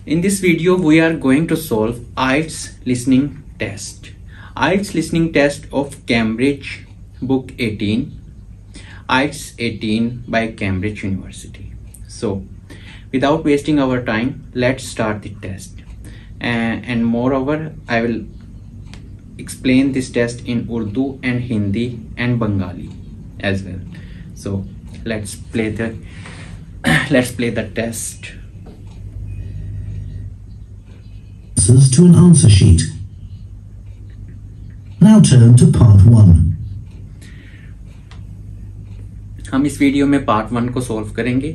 In this video, we are going to solve IELTS listening test. IELTS listening test of Cambridge Book 18, IELTS 18 by Cambridge University. So, without wasting our time, let's start the test. And moreover, I will explain this test in Urdu and Hindi and Bengali as well. So, let's play the test. Answers to an answer sheet. Now turn to part 1. हम इस video में part 1 को solve करेंगे.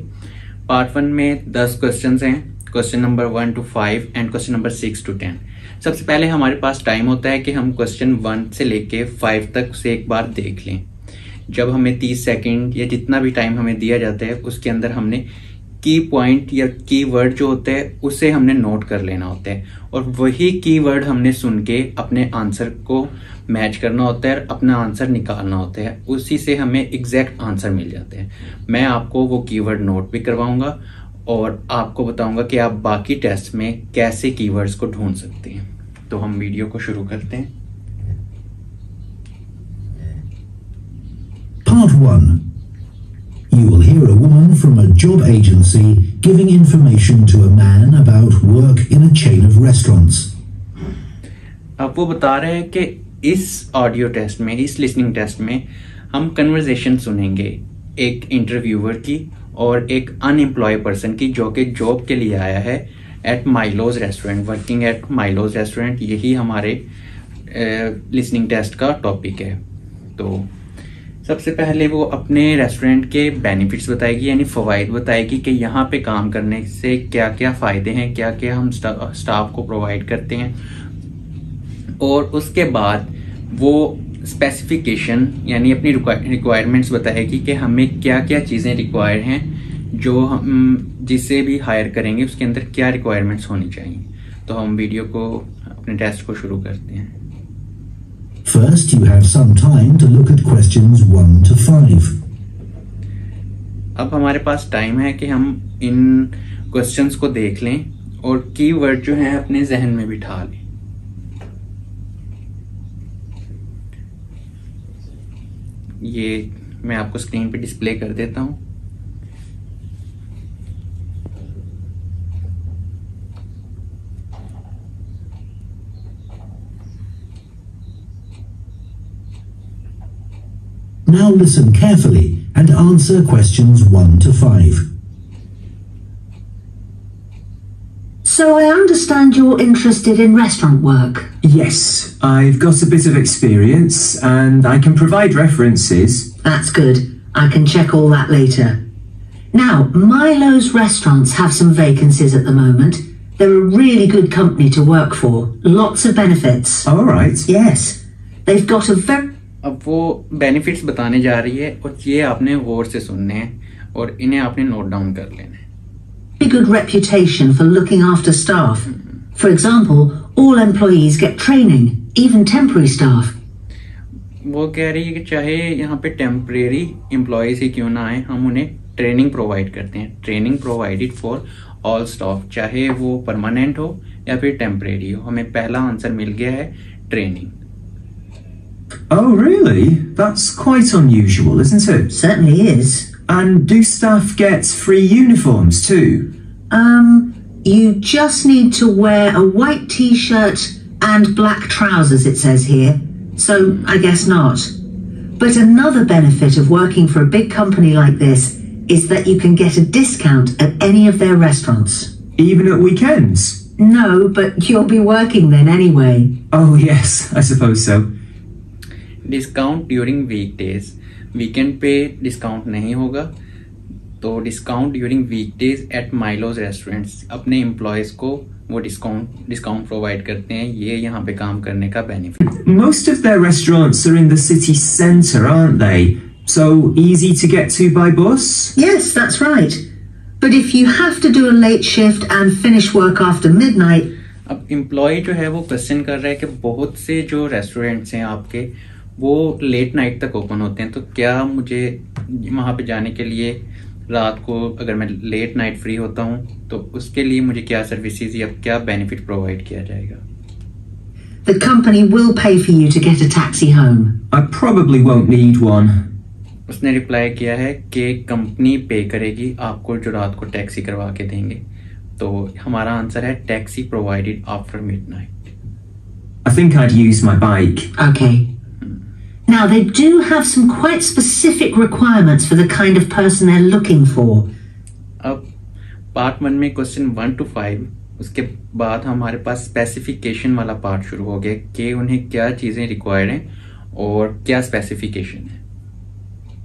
Part 1 में 10 questions हैं. Question number 1 to 5 and question number 6 to 10. सबसे पहले हमारे पास टाइम होता है कि हम क्वेश्चन 1 से लेके 5 तक उसे एक बार देख लें. जब हमें 30 सेकंड या जितना भी टाइम हमें दिया जाता है उसके अंदर हमने की पॉइंट या की वर्ड जो होते हैं उसे हमने नोट कर लेना होता है और वही की वर्ड हमने सुन के अपने आंसर को मैच करना होता है और अपना आंसर निकालना होता है. उसी से हमें एग्जैक्ट आंसर मिल जाते हैं. मैं आपको वो कीवर्ड नोट भी करवाऊंगा और आपको बताऊंगा कि आप बाकी टेस्ट में कैसे कीवर्ड्स को ढूंढ सकते हैं. तो हम वीडियो को शुरू करते हैं. Part 1. You will hear a woman from a job agency giving information to a man about work in a chain of restaurants. अब वो बता रहे हैं कि इस ऑडियो टेस्ट में, इस लिसनिंग टेस्ट में हम कन्वर्सेशन सुनेंगे एक इंटरव्यूअर की और एक अनएम्प्लॉय पर्सन की जो कि जॉब के लिए आया है at Milo's restaurant, working at Milo's restaurant. यही हमारे लिसनिंग टेस्ट का टॉपिक है. तो सबसे पहले वो अपने रेस्टोरेंट के बेनिफिट्स बताएगी, यानी फवाइद बताएगी कि यहाँ पे काम करने से क्या क्या फायदे हैं, क्या क्या हम स्टाफ को प्रोवाइड करते हैं. और उसके बाद वो स्पेसिफिकेशन यानी अपनी रिक्वायरमेंट्स बताएगी कि हमें क्या क्या चीज़ें रिक्वायर हैं, जो हम जिसे भी हायर करेंगे उसके अंदर क्या रिक्वायरमेंट्स होनी चाहिए. तो हम वीडियो को, अपने टेस्ट को शुरू करते हैं. First, you have some time to look at questions 1 to 5. अब हमारे पास टाइम है कि हम इन क्वेश्चंस को देख लें और कीवर्ड जो है अपने जहन में बिठा लें. ये मैं आपको स्क्रीन पे डिस्प्ले कर देता हूं. Now listen carefully and answer questions 1 to 5. So I understand you're interested in restaurant work. Yes, I've got a bit of experience and I can provide references. That's good. I can check all that later. Now, Milo's restaurants have some vacancies at the moment. They're a really good company to work for. Lots of benefits. All right. Yes. They've got a very... अब वो benefits बताने जा रही है और ये आपने गौर से सुनने हैं और इन्हें आपने नोट डाउन कर लेना है. good reputation for looking after staff. For example, all employees get training, even temporary staff. वो कह रही है कि चाहे यहाँ पे टेम्परेरी एम्प्लॉयज ही क्यों ना आए, हम उन्हें ट्रेनिंग प्रोवाइड करते हैं. Training provided for all staff, चाहे वो परमानेंट हो या फिर टेम्परेरी हो. हमें पहला आंसर मिल गया है training. Oh, really? That's quite unusual, isn't it? Certainly is. And do staff get free uniforms too? You just need to wear a white t-shirt and black trousers, it says here. So, I guess not. But another benefit of working for a big company like this is that you can get a discount at any of their restaurants. Even at weekends? No, but you'll be working then anyway. Oh, yes, I suppose so. Discount during weekdays, weekend पे discount नहीं होगा. तो discount during weekdays at Milo's restaurants, अपने employees को वो discount provide करते हैं. ये यहाँ पे काम करने का benefit. Most of their restaurants are in the city centre, aren't they? So easy to get to by bus? Yes, that's right. But if you have to do a late shift and finish work after midnight... अब employ जो है वो question कर रहा है कि बहुत से जो रेस्टोरेंट्स हैं आपके वो लेट नाइट तक ओपन होते हैं, तो क्या मुझे वहां पे जाने के लिए रात को अगर मैं लेट नाइट फ्री होता हूँ तो उसके लिए मुझे क्या सर्विसेज या क्या बेनिफिट प्रोवाइड किया जाएगा? The company will pay for you to get a taxi home. I probably won't need one. उसने रिप्लाई किया है कि कंपनी पे करेगी आपको जो रात को टैक्सी करवा के देंगे। तो हमारा आंसर है taxi provided after midnight. I think I'd use my bike. Okay. Now, they do have some quite specific requirements for the kind of person they're looking for. अब पार्ट 1 में क्वेश्चन 1 to 5, उसके बाद हमारे पास specification वाला part शुरू हो गया कि उन्हें क्या चीजें रिक्वायर्ड हैं और क्या स्पेसिफिकेशन है।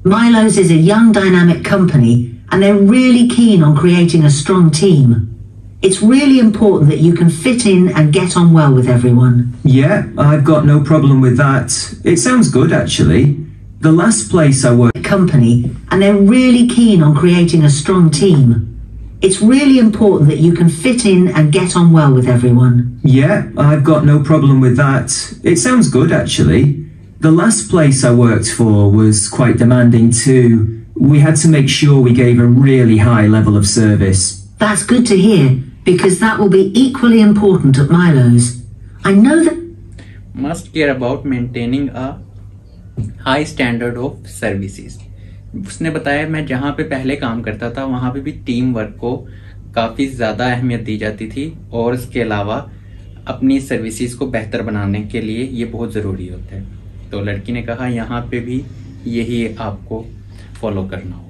Milo's is a young dynamic company and they're really keen on creating a strong team. It's really important that you can fit in and get on well with everyone. Yeah, I've got no problem with that. It sounds good actually. The last place I worked Company and they're really keen on creating a strong team. It's really important that you can fit in and get on well with everyone. Yeah, I've got no problem with that. It sounds good actually. The last place I worked for was quite demanding too. We had to make sure we gave a really high level of service. That's good to hear because that will be equally important at Milo's. I know that Must care about maintaining a high standard of services. उसने बताया मैं जहाँ पे पहले काम करता था वहां पे भी टीम वर्क को काफी ज्यादा अहमियत दी जाती थी और इसके अलावा अपनी सर्विसेज को बेहतर बनाने के लिए ये बहुत जरूरी होता है। तो लड़की ने कहा यहाँ पे भी यही आपको फॉलो करना होगा।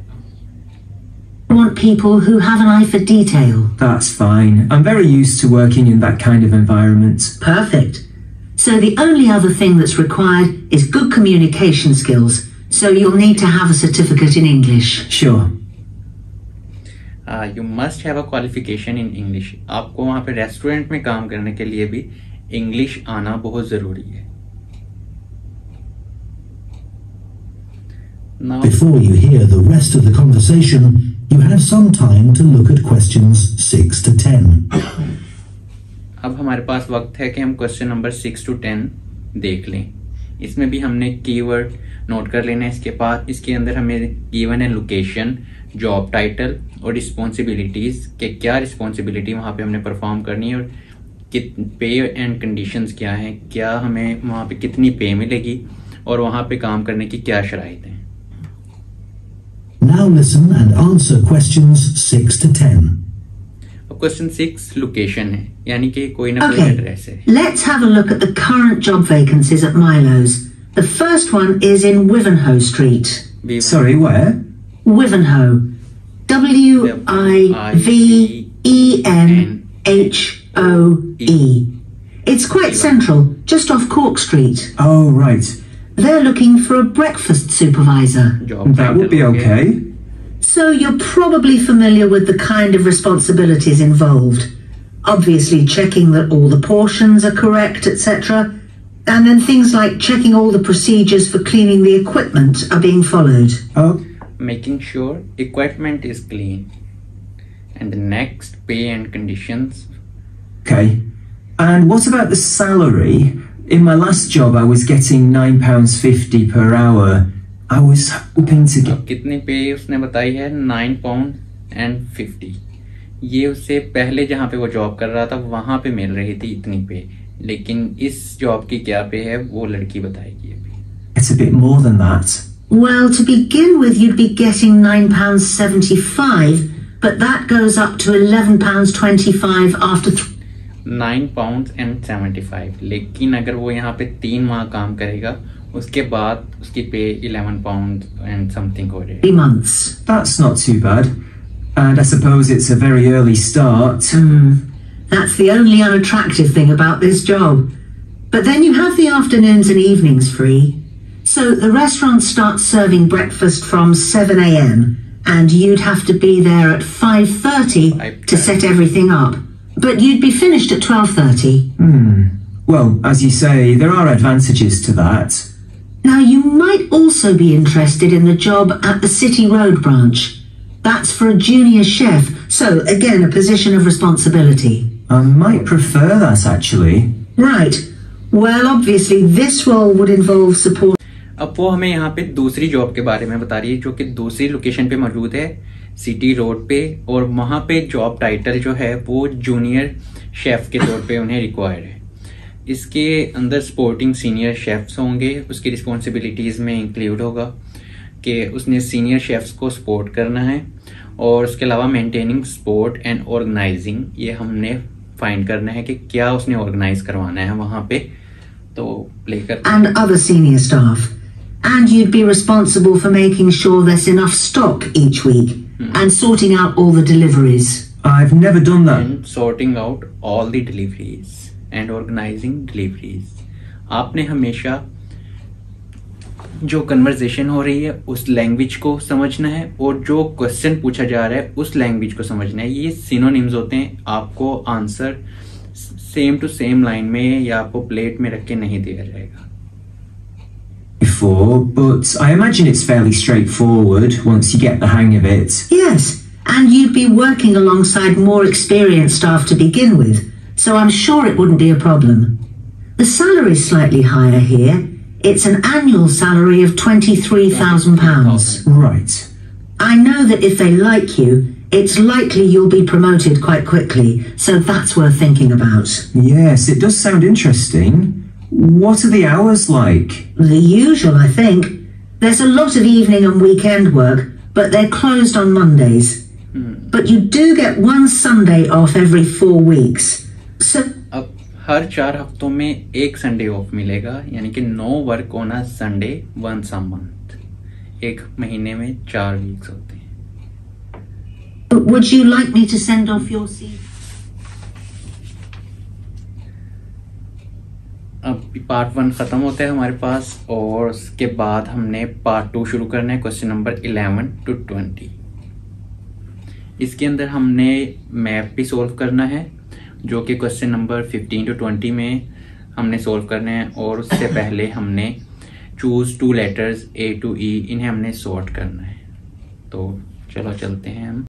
want people who have an eye for detail. That's fine. I'm very used to working in that kind of environment. Perfect. So the only other thing that's required is good communication skills. So you'll need to have a certificate in English. Sure. You must have a qualification in English. आपको वहाँ पे restaurant में काम करने के लिए भी English आना बहुत जरूरी है। Now, Before you hear the rest of the conversation, you have some time to look at questions 6 to 10. अब हमारे पास वक्त है कि हम क्वेश्चन नंबर 6 to 10 देख लें। इसमें भी हमने कीवर्ड नोट कर लेना है। इसके बाद इसके अंदर हमें गिवन है लोकेशन, जॉब टाइटल और रिस्पॉन्सिबिलिटीज के क्या रिस्पॉन्सिबिलिटी वहाँ पे हमने परफॉर्म करनी है और पे एंड कंडीशंस क्या हैं, क्या हमें वहाँ पे कितनी पे मिलेगी और वहाँ पे काम करने की क्या शराइत हैं। Now listen and answer questions 6 to 10. अब क्वेश्चन 6 लोकेशन है, यानी कि कोई ना कोई Okay, एड्रेस है। let's have a look at the current job vacancies at Milo's. The first one is in Wivenhoe Street. Sorry, where? Wivenhoe. Wivenhoe. It's quite central, just off Cork Street. Oh, right. They're looking for a breakfast supervisor. Job That would be title हो गया। okay. So you're probably familiar with the kind of responsibilities involved. Obviously checking that all the portions are correct, etc. And then things like checking all the procedures for cleaning the equipment are being followed. Oh, Making sure equipment is clean. And the next, pay and conditions. okay. And what about the salary? In my last job, I was getting £9.50 per hour. I was hoping to get... अब कितनी पे उसने बताई है? £9.50। ये उससे पहले जहाँ पे वो जॉब कर रहा था वहां पे मिल रही थी इतनी पे, लेकिन इस जॉब की क्या पे है वो लड़की बताएगी अभी। It's a bit more than that. Well, to begin with, you'd be getting £9.75, but that goes up to £11.25 after £9.75, लेकिन अगर वो यहाँ पे 3 माह काम करेगा उसके बाद उसकी पे £11 and something हो जाएगी। 3 months. That's not too bad. And I suppose it's a very early start. That's the only unattractive thing about this job. But then you have the afternoons and evenings free. So the restaurant starts serving breakfast from 7 a.m. and you'd have to be there at 5:30 to set everything up. But you'd be finished at 12:30. Well, as you say, there are advantages to that. Now you might also be interested in the job at the City Road branch. That's for a junior chef, so again a position of responsibility. I might prefer that actually. Right. Well, obviously this role would involve support. अब वो हमें यहाँ पे दूसरी job के बारे में बता रही है जो कि दूसरी लोकेशन पे मौजूद है, सिटी रोड पे, और वहाँ पे जॉब टाइटल जो है वो जूनियर शेफ के तौर पे उन्हें रिक्वायर्ड है। इसके अंदर स्पोर्टिंग सीनियर शेफ्स होंगे, उसकी रिस्पॉन्सिबिलिटीज़ में इंक्लूड होगा कि उसने सीनियर शेफ्स को सपोर्ट करना है, और उसके अलावा मेंटेनिंग स्पोर्ट एंड ऑर्गेनाइजिंग, ये हमने फाइंड करना है कि क्या उसने ऑर्गेनाइज करवाना है वहाँ पे। तो लेकर And other senior staff. And you'd be responsible for making sure there's enough stock each week and sorting out all the deliveries. I've never done that. and sorting out all the deliveries and organizing deliveries. आपने हमेशा जो conversation हो रही है उस language को समझना है, और जो क्वेश्चन पूछा जा रहा है उस लैंग्वेज को समझना है। ये सिनोनिम्स होते हैं, आपको answer same to same line में या आपको प्लेट में रख के नहीं दिया जाएगा। Before, but I imagine it's fairly straightforward once you get the hang of it. Yes, and you'd be working alongside more experienced staff to begin with, so I'm sure it wouldn't be a problem. The salary's slightly higher here. It's an annual salary of £23,000. Right. I know that if they like you, it's likely you'll be promoted quite quickly, so that's worth thinking about. Yes, it does sound interesting. What are the hours like? The usual, I think. There's a lot of evening and weekend work, but they're closed on Mondays. But you do get one Sunday off every 4 weeks. So अब हर 4 हफ्तों में एक Sunday off मिलेगा, यानी कि no work on a Sunday once a month. एक महीने में 4 वीक्स होते हैं। would you like me to send off your CV? अब पार्ट 1 खत्म होता है हमारे पास, और उसके बाद हमने पार्ट 2 शुरू करना है, क्वेश्चन नंबर 11 to 20। इसके अंदर हमने मैप भी सॉल्व करना है, जो कि क्वेश्चन नंबर 15 to 20 में हमने सॉल्व करना है, और उससे पहले हमने choose 2 letters A to E, इन्हें हमने सॉर्ट करना है। तो चलो चलते हैं हम।